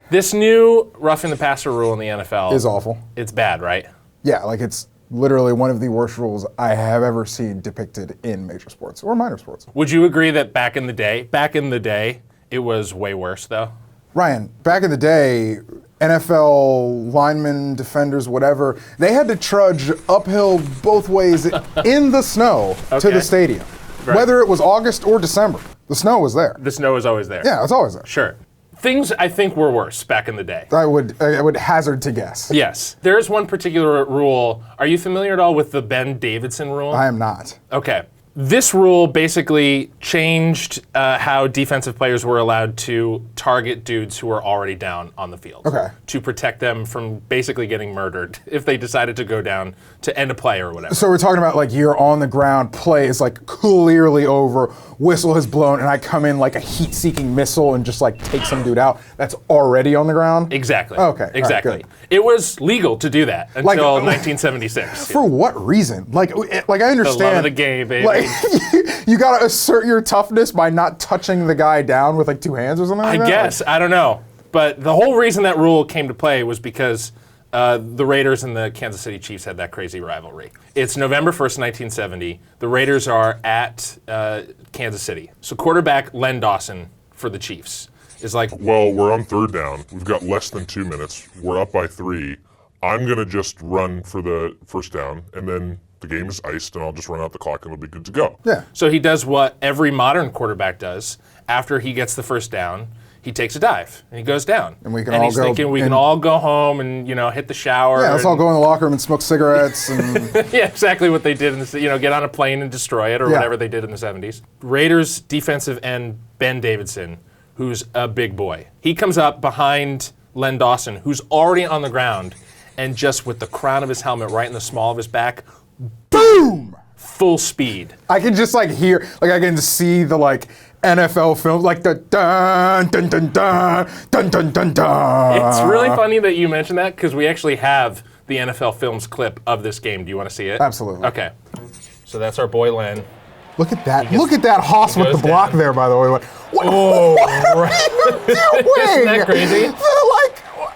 This new roughing the passer rule in the NFL Is awful. It's bad, right? Yeah, like it's literally one of the worst rules I have ever seen depicted in major sports or minor sports. Would you agree that back in the day, it was way worse though? Ryan, back in the day, NFL linemen, defenders, whatever, they had to trudge uphill both ways in the snow to the stadium. Right. Whether it was August or December, the snow was there. The snow is always there. Yeah, it's always there. Sure. Things I think were worse back in the day. I would hazard to guess. Yes. There's one particular rule. Are you familiar at all with the Ben Davidson rule? I am not. Okay. This rule basically changed how defensive players were allowed to target dudes who were already down on the field. Okay. To protect them from basically getting murdered if they decided to go down to end a play or whatever. So we're talking about like you're on the ground, play is like clearly over, whistle has blown, and I come in like a heat-seeking missile and just like take some dude out that's already on the ground? Exactly. Okay. Exactly. All right, it was legal to do that until Like, 1976. For what reason? Like I understand. The love of the game, baby. Like, you gotta assert your toughness by not touching the guy down with like two hands or something like that? I guess. I don't know. But the whole reason that rule came to play was because the Raiders and the Kansas City Chiefs had that crazy rivalry. It's November 1st, 1970. The Raiders are at Kansas City. So quarterback Len Dawson for the Chiefs is like, well, we're on third down. We've got less than 2 minutes. We're up by 3. I'm going to just run for the first down, and then the game is iced, and I'll just run out the clock, and it'll be good to go. Yeah. So he does what every modern quarterback does. After he gets the first down, he takes a dive, and he goes down. And we can and all he's go thinking we and- can all go home and, hit the shower. Yeah, let's all go in the locker room and smoke cigarettes and Yeah, exactly what they did in the, get on a plane and destroy it or Yeah. whatever they did in the 70s. Raiders defensive end Ben Davidson, who's a big boy. He comes up behind Len Dawson, who's already on the ground, and just with the crown of his helmet right in the small of his back, boom! full speed. I can just like hear, like I can just see the like NFL film, like the dun dun dun dun dun dun dun dun. It's really funny that you mentioned that because we actually have the NFL Films clip of this game. Do you want to see it? Absolutely. Okay. So that's our boy Len. Look at that! Look at that hoss with the goes block down. there. By the way, what Oh, are you doing? Isn't that crazy?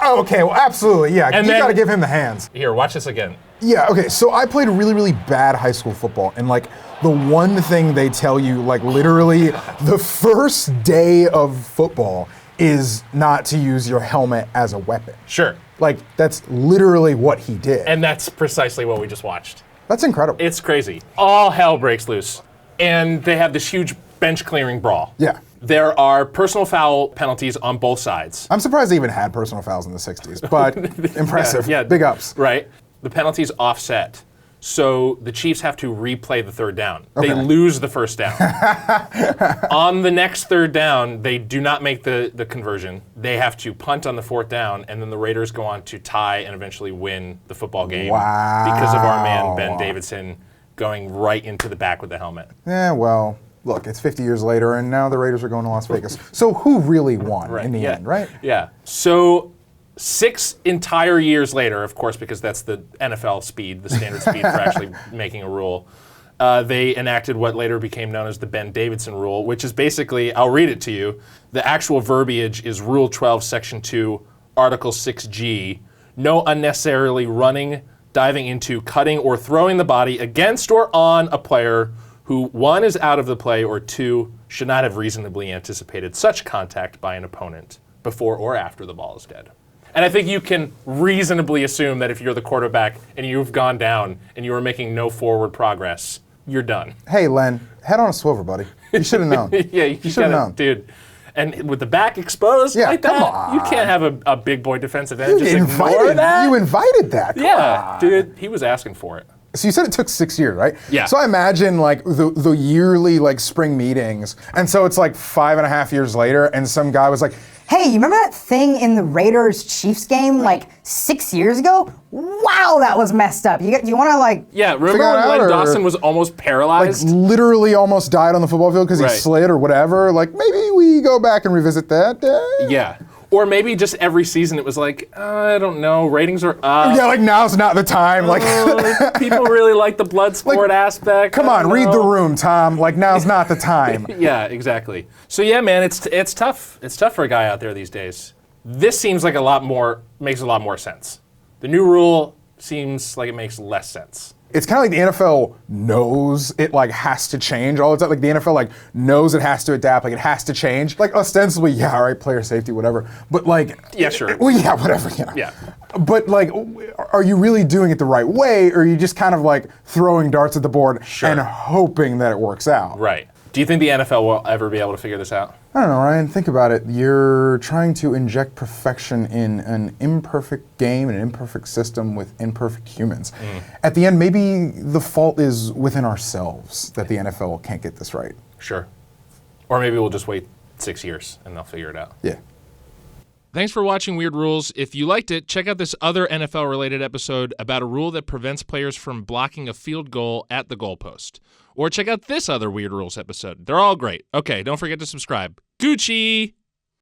Okay, well, absolutely, yeah. And You then- got to give him the hands. Here, watch this again. Yeah, okay, so I played really, really bad high school football, and like the one thing they tell you, like literally the first day of football is not to use your helmet as a weapon. Sure. Like, that's literally what he did. And that's precisely what we just watched. That's incredible. It's crazy. All hell breaks loose. And they have this huge bench clearing brawl. Yeah. There are personal foul penalties on both sides. I'm surprised they even had personal fouls in the 60s, but impressive. Yeah. Big ups. Right. The penalties offset. So the Chiefs have to replay the third down. They Okay. lose the first down. On the next third down, they do not make the conversion. They have to punt on the fourth down, and then the Raiders go on to tie and eventually win the football game because of our man Ben Davidson going right into the back with the helmet. Yeah, well, look, it's 50 years later, and now the Raiders are going to Las Vegas. So who really won in the end, right? Yeah. So 6 entire years later, of course, because that's the NFL speed, the standard speed for actually making a rule, they enacted what later became known as the Ben Davidson rule, which is basically, I'll read it to you. The actual verbiage is Rule 12, Section 2, Article 6G. No unnecessarily running, diving into, cutting, or throwing the body against or on a player who, 1, is out of the play, or 2, should not have reasonably anticipated such contact by an opponent before or after the ball is dead. And I think you can reasonably assume that if you're the quarterback and you've gone down and you are making no forward progress, you're done. Hey, Len, head on a swivel, buddy. You should have known. Yeah, you should have known. Dude. And with the back exposed Yeah, like come that, on. you can't have a big boy defensive end. You Just ignore that. You invited that. Come Yeah, on. dude, he was asking for it. So you said it took 6 years, right? Yeah. So I imagine like the yearly like spring meetings, and so it's like 5.5 years later, and some guy was like, Hey, you remember that thing in the Raiders-Chiefs game like 6 years ago? Wow, that was messed up. You want to like... Yeah, remember Figure it when out, Len or- Dawson was almost like paralyzed? literally almost died on the football field because he Right. slid or whatever. Like maybe we go back and revisit that day. Yeah. Or maybe just every season it was like, I don't know, ratings are up. Yeah, like now's not the time. Like, People really like the blood sport aspect. come I on, don't read the know. room, Tom. Like now's not the time. Yeah, exactly. So yeah, man, it's tough. It's tough for a guy out there these days. This seems like makes a lot more sense. The new rule seems like it makes less sense. It's kind of like the NFL knows it like has to change all the time. Like the NFL like knows it has to adapt, like it has to change. Like ostensibly, yeah, all right, player safety, whatever. But like, Yeah, sure. Well, yeah, whatever. You know. Yeah. But like, are you really doing it the right way, or are you just kind of like throwing darts at the board and hoping that it works out? Right. Do you think the NFL will ever be able to figure this out? I don't know, Ryan. Think about it. You're trying to inject perfection in an imperfect game and an imperfect system with imperfect humans. At the end, maybe the fault is within ourselves that the NFL can't get this right. Sure. Or maybe we'll just wait 6 years and they'll figure it out. Yeah. Thanks for watching Weird Rules. If you liked it, check out this other NFL-related episode about a rule that prevents players from blocking a field goal at the goalpost. Or check out this other Weird Rules episode. They're all great. Okay, don't forget to subscribe. Gucci!